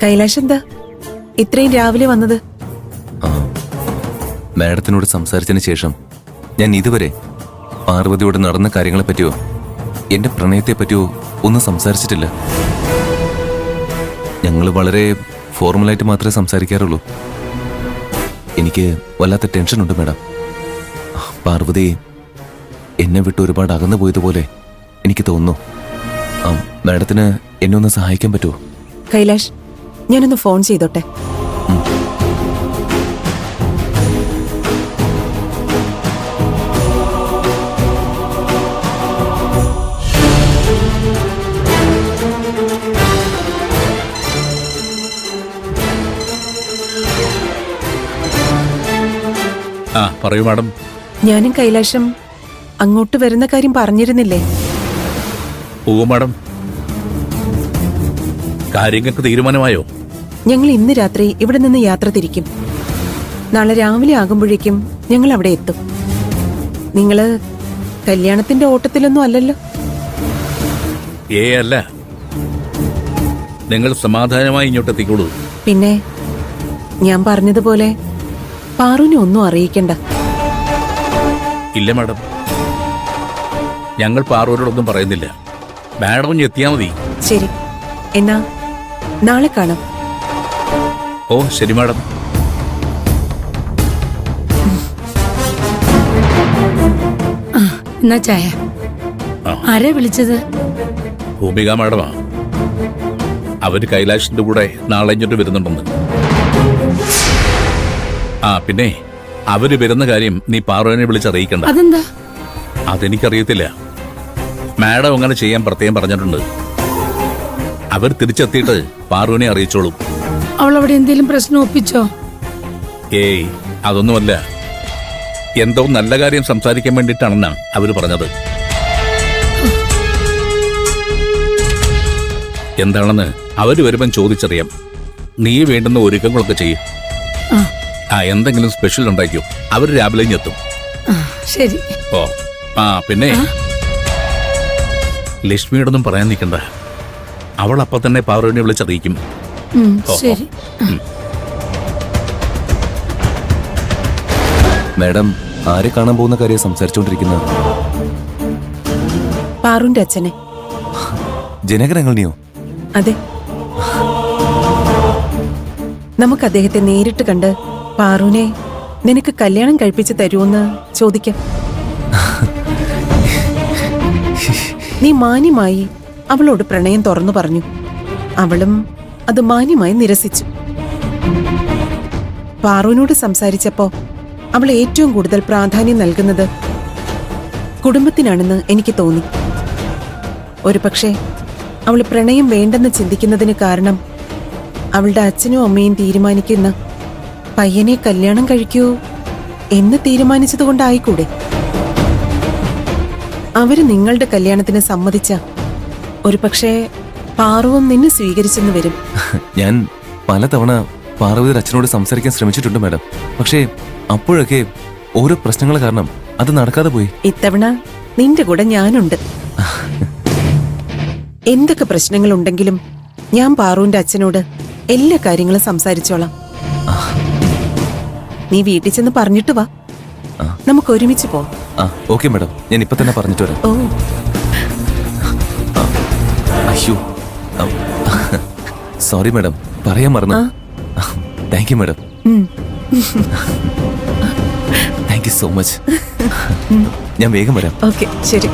കൈലാഷ് എന്താ ഇത്രയും രാവിലെ വന്നത്? മാഡത്തിനോട് സംസാരിച്ചതിന് ശേഷം ഞാൻ ഇതുവരെ പാർവതിയോട് നടന്ന കാര്യങ്ങളെപ്പറ്റിയോ എന്റെ പ്രണയത്തെപ്പറ്റിയോ ഒന്നും സംസാരിച്ചിട്ടില്ല. ഞങ്ങൾ വളരെ ഫോർമലായിട്ട് മാത്രമേ സംസാരിക്കാറുള്ളൂ. എനിക്ക് വല്ലാത്ത ടെൻഷനുണ്ട് മാഡം. പാർവതി എന്നെ വിട്ട് ഒരുപാട് അകന്നു പോയതുപോലെ എനിക്ക് തോന്നുന്നു. മാഡത്തിന് എന്നെ ഒന്ന് സഹായിക്കാൻ പറ്റുമോ? കൈലാഷ്, ഞാനൊന്ന് ഫോൺ ചെയ്തോട്ടെ. പറയൂ മാഡം. ഞാനും കൈലാഷും അങ്ങോട്ട് വരുന്ന കാര്യം പറഞ്ഞിരുന്നില്ലേ? ഓ മാഡം, കാര്യങ്ങൾക്ക് തീരുമാനമായോ? ഞങ്ങൾ ഇന്ന് രാത്രി ഇവിടെ നിന്ന് യാത്ര തിരിക്കും. നാളെ രാവിലെ ആകുമ്പോഴേക്കും ഞങ്ങൾ അവിടെ എത്തും. നിങ്ങള് കല്യാണത്തിന്റെ ഓട്ടത്തിലൊന്നും അല്ലല്ലോ? അല്ല, നിങ്ങൾ സമാധാനമായി ഇങ്ങോട്ട് എത്തിക്കോളൂ. പിന്നെ ഞാൻ പറഞ്ഞതുപോലെ പാറുവിനെ ഒന്നും അറിയിക്കണ്ട. ഇല്ല മാഡം, ഞങ്ങൾ പാറുവിനോടൊന്നും പറയുന്നില്ല. മാഡം എത്തിയാ മതി. ശരി, എന്നാ നാളെ കാണാം. ഓ ശരി മാഡം. എന്നാ ചായ. ആരെ വിളിച്ചത്? ഭൂമിക മാഡമാ. അവര് കൈലാഷിന്റെ കൂടെ നാളെ ഇങ്ങോട്ട് വരുന്നുണ്ടെന്ന്. പിന്നെ അവര് വരുന്ന കാര്യം നീ പാറുവിനെ വിളിച്ചറിയിക്കണ്ട. അതെന്താ? അതെനിക്കറിയത്തില്ല. മാഡം അങ്ങനെ ചെയ്യാൻ പ്രത്യേകം പറഞ്ഞിട്ടുണ്ട്. അവർ തിരിച്ചെത്തിയിട്ട് പാറുവിനെ അറിയിച്ചോളും. അവൾ അവിടെ എന്തെങ്കിലും പ്രശ്നം ഒപ്പിച്ചോ? അതൊന്നുമല്ല. എന്തോ നല്ല കാര്യം സംസാരിക്കാൻ വേണ്ടിയിട്ടാണെന്നാണ് അവര് പറഞ്ഞത്. എന്താണെന്ന് അവര് വരുമ്പം ചോദിച്ചറിയാം. നീ വേണ്ടുന്ന ഒരുക്കങ്ങളൊക്കെ ചെയ്യും. എന്തെങ്കിലും സ്പെഷ്യൽ ഉണ്ടാക്കിയോ? അവര് രാവിലെ എത്തും. ശരി. ഓ പിന്നെ ലക്ഷ്മിയോടൊന്നും പറയാൻ നിൽക്കണ്ട. അവൾ അപ്പൊ തന്നെ പാറുവിനെ വിളിച്ചറിയിക്കും. ശരി. മാഡം ആരെ കാണാൻ പോകുന്ന കാര്യം സംസാരിച്ചോണ്ടിരിക്കുന്നത്? പാറുവിന്റെ അച്ഛനെ. ജനകരങ്ങളെയോ? അതെ. നമുക്ക് അദ്ദേഹത്തെ നേരിട്ട് കണ്ട് പാറുവിനെ നിനക്ക് കല്യാണം കഴിപ്പിച്ച് തരുമെന്ന് ചോദിക്കാം. നീ മാന്യമായി അവളോട് പ്രണയം തുറന്നു പറഞ്ഞു. അവളും അത് മാന്യമായി നിരസിച്ചു. പാറുവിനോട് സംസാരിച്ചപ്പോ അവൾ ഏറ്റവും കൂടുതൽ പ്രാധാന്യം നൽകുന്നത് കുടുംബത്തിനാണെന്ന് എനിക്ക് തോന്നി. ഒരുപക്ഷെ അവൾ പ്രണയം വേണ്ടെന്ന് ചിന്തിക്കുന്നതിന് കാരണം അവളുടെ അച്ഛനും അമ്മയും തീരുമാനിക്കുന്ന പയ്യനെ കല്യാണം കഴിക്കൂ എന്ന് തീരുമാനിച്ചതുകൊണ്ടായിക്കൂടെ? അവര് നിങ്ങളുടെ കല്യാണത്തിന് സമ്മതിച്ച ഒരുപക്ഷെ പാറുവും നിന്നെ സ്വീകരിച്ചെന്ന് വരും. ഞാൻ പലതവണ പാർവതിയുടെ അച്ഛനോട് സംസാരിക്കാൻ ശ്രമിച്ചിട്ടുണ്ട് മാഡം. പക്ഷേ അപ്പോഴൊക്കെ ഓരോ പ്രശ്നങ്ങൾ കാരണം അത് നടക്കാതെ പോയി. ഇത്തവണ നിന്റെ കൂടെ ഞാനുണ്ട്. എന്തൊക്കെ പ്രശ്നങ്ങളുണ്ടെങ്കിലും ഞാൻ പാറുവിന്റെ അച്ഛനോട് എല്ലാ കാര്യങ്ങളും സംസാരിച്ചോളാം. നീ വീട്ടിൽ ചെന്ന് പറഞ്ഞിട്ട് വാ, നമുക്ക് ഒരുമിച്ച് പോവാം. ഓക്കെ മാഡം, ഞാൻ ഇപ്പൊ തന്നെ പറഞ്ഞിട്ട് വരാം. ഓ അയ്യോ സോറി മാഡം, പറയാൻ മറന്നു. Thank you madam. Thank you so much. ഞാൻ വേഗം വരാം. ഓക്കെ, ശരി.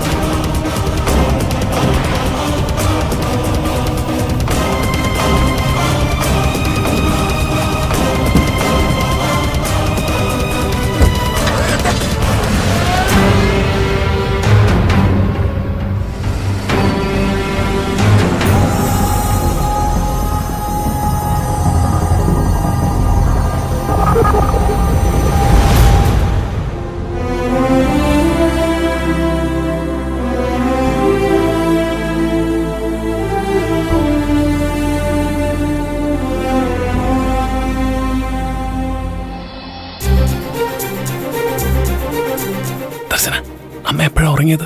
അമ്മ എപ്പോഴാ ഉറങ്ങിയത്?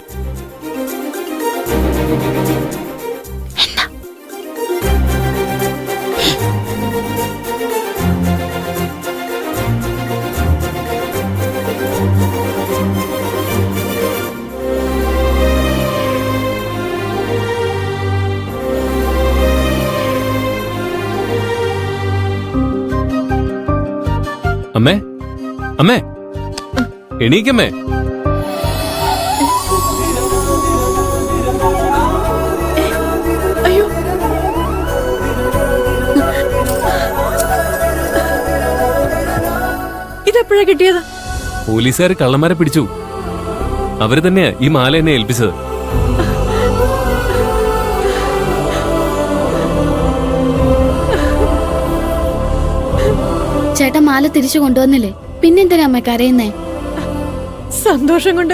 അമ്മേ അമ്മേ എണീക്കമ്മേ. അയ്യോ, ഇതെപ്പോഴാ കിട്ടിയത്? പോലീസുകാർ കള്ളന്മാരെ പിടിച്ചു. അവര് തന്നെയാ ഈ മാല എന്നെ ഏൽപ്പിച്ചത്. ചേട്ടാ മാല തിരിച്ചു കൊണ്ടുവന്നില്ലേ? പിന്നെന്തിനാ അമ്മ കരയുന്നേ? സന്തോഷം കൊണ്ട്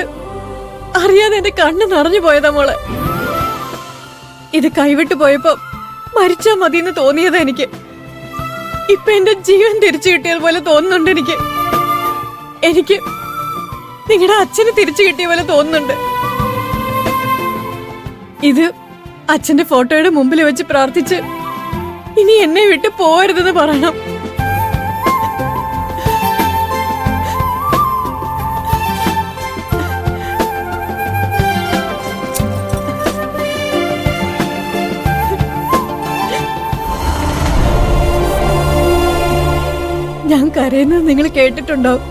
അറിയാതെ എന്റെ കണ്ണ് നിറഞ്ഞു പോയതാ മോളെ. ഇത് കൈവിട്ടു പോയപ്പോ മരിച്ചാ മതിയെന്ന് തോന്നിയതാ എനിക്ക്. ഇപ്പൊ എന്റെ ജീവൻ തിരിച്ചു കിട്ടിയതുപോലെ തോന്നുന്നുണ്ട് എനിക്ക്. എനിക്ക് നിങ്ങളുടെ അച്ഛന് തിരിച്ചു കിട്ടിയ പോലെ തോന്നുന്നുണ്ട്. ഇത് അച്ഛന്റെ ഫോട്ടോയുടെ മുമ്പിൽ വെച്ച് പ്രാർത്ഥിച്ച് ഇനി എന്നെ വിട്ട് പോകരുതെന്ന് പറയണം. ഞാൻ കരയുന്നത് നിങ്ങൾ കേട്ടിട്ടുണ്ടാവും.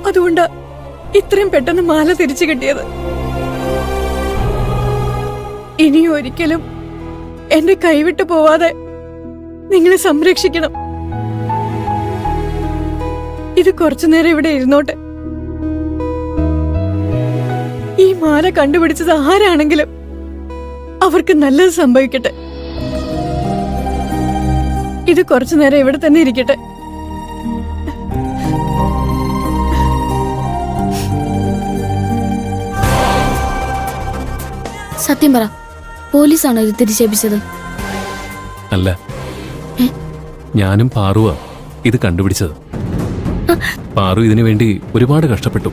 അതുകൊണ്ടാ ഇത്രയും പെട്ടെന്ന് മാല തിരിച്ചു കിട്ടിയത്. ഇനി ഒരിക്കലും എന്റെ കൈവിട്ടു പോവാതെ നിങ്ങളെ സംരക്ഷിക്കണം. ഇത് കുറച്ചു നേരം ഇവിടെ ഇരുന്നോട്ടെ. ഈ മാല കണ്ടുപിടിച്ചത് ആരാണെങ്കിലും അവർക്ക് നല്ലത് സംഭവിക്കട്ടെ. ഇത് കുറച്ചു നേരം ഇവിടെ തന്നെ ഇരിക്കട്ടെ. സത്യം പറ, പോലീസാണോ ഇത് തിരിച്ചേൽപ്പിച്ചത്? അല്ല, ഞാനും പാറുവാ ഇത് കണ്ടുപിടിച്ചത്. പാറു ഇതിനു വേണ്ടി ഒരുപാട് കഷ്ടപ്പെട്ടു.